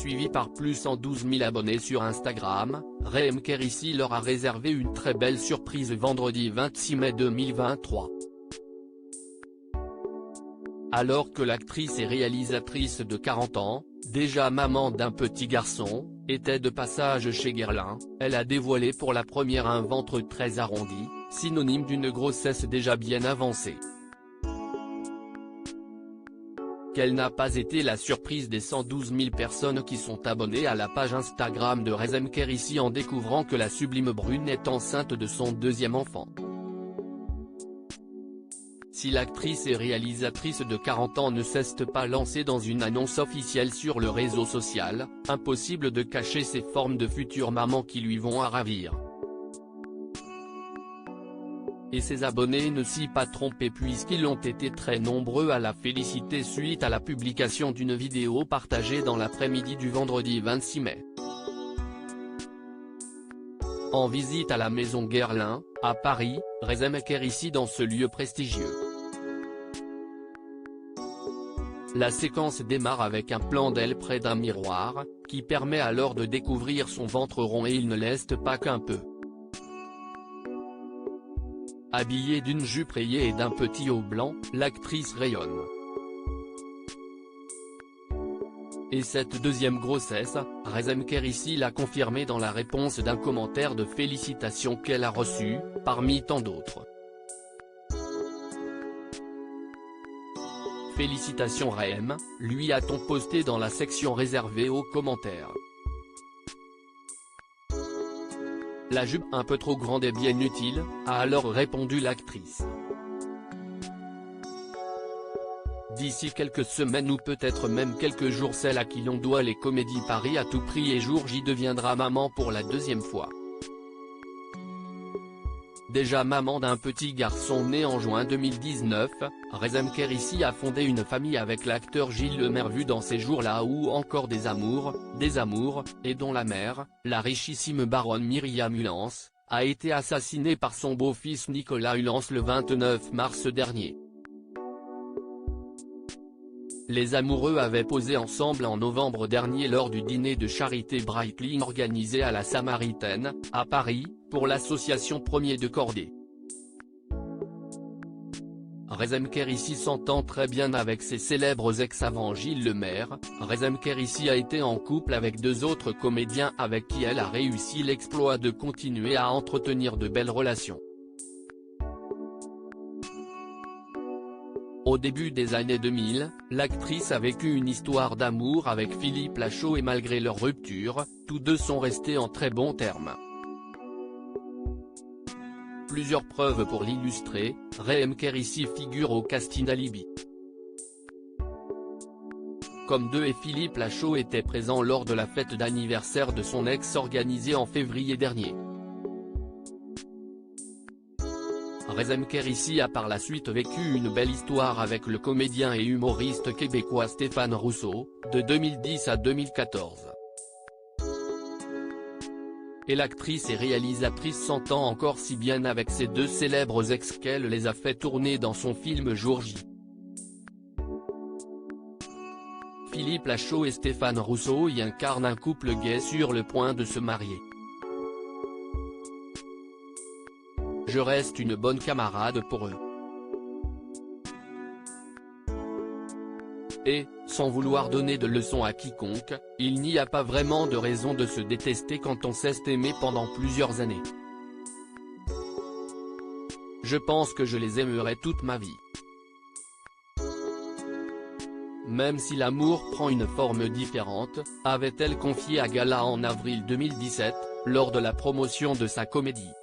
suivie par plus 112 000 abonnés sur Instagram, Rem Kérissi leur a réservé une très belle surprise vendredi 26 mai 2023. Alors que l'actrice et réalisatrice de 40 ans, déjà maman d'un petit garçon, était de passage chez Guerlain, elle a dévoilé pour la première un ventre très arrondi, synonyme d'une grossesse déjà bien avancée. Quelle n'a pas été la surprise des 112 000 personnes qui sont abonnées à la page Instagram de Rem Kérissi en découvrant que la sublime brune est enceinte de son deuxième enfant. Si l'actrice et réalisatrice de 40 ans ne s'est pas lancée dans une annonce officielle sur le réseau social, impossible de cacher ces formes de future maman qui lui vont à ravir. Et ses abonnés ne s'y pas trompés puisqu'ils ont été très nombreux à la féliciter suite à la publication d'une vidéo partagée dans l'après-midi du vendredi 26 mai. En visite à la maison Guerlain, à Paris, Rem Kérissi dans ce lieu prestigieux. La séquence démarre avec un plan d'elle près d'un miroir, qui permet alors de découvrir son ventre rond et il ne laisse pas qu'un peu. Habillée d'une jupe rayée et d'un petit haut blanc, l'actrice rayonne. Et cette deuxième grossesse, Rem Kérissi l'a confirmée dans la réponse d'un commentaire de félicitations qu'elle a reçu, parmi tant d'autres. Félicitations Rem, lui a-t-on posté dans la section réservée aux commentaires. La jupe un peu trop grande est bien utile, a alors répondu l'actrice. D'ici quelques semaines ou peut-être même quelques jours, celle à qui l'on doit les comédies Paris à tout prix et Jour J deviendra maman pour la deuxième fois. Déjà maman d'un petit garçon né en juin 2019, Rem Kérissi a fondé une famille avec l'acteur Gilles Lemaire vu dans ces jours-là ou encore des amours, et dont la mère, la richissime baronne Myriam Hulens, a été assassinée par son beau-fils Nicolas Hulens le 29 mars dernier. Les amoureux avaient posé ensemble en novembre dernier lors du dîner de charité Breitling organisé à la Samaritaine, à Paris, pour l'association Premier de Cordée. Rem Kérissi s'entend très bien avec ses célèbres ex avant Gilles Lemaire. Rem Kérissi a été en couple avec deux autres comédiens avec qui elle a réussi l'exploit de continuer à entretenir de belles relations. Au début des années 2000, l'actrice a vécu une histoire d'amour avec Philippe Lachaud et malgré leur rupture, tous deux sont restés en très bons termes. Plusieurs preuves pour l'illustrer, Rem Kérissi figure au casting Alibi. Comme et Philippe Lachaud était présent lors de la fête d'anniversaire de son ex organisée en février dernier. Rem Kérissi a par la suite vécu une belle histoire avec le comédien et humoriste québécois Stéphane Rousseau, de 2010 à 2014. Et l'actrice et réalisatrice s'entend encore si bien avec ses deux célèbres ex qu'elle les a fait tourner dans son film Jour J. Philippe Lachaud et Stéphane Rousseau y incarnent un couple gay sur le point de se marier. Je reste une bonne camarade pour eux. Et, sans vouloir donner de leçons à quiconque, il n'y a pas vraiment de raison de se détester quand on s'est aimé pendant plusieurs années. Je pense que je les aimerai toute ma vie. Même si l'amour prend une forme différente, avait-elle confié à Gala en avril 2017, lors de la promotion de sa comédie.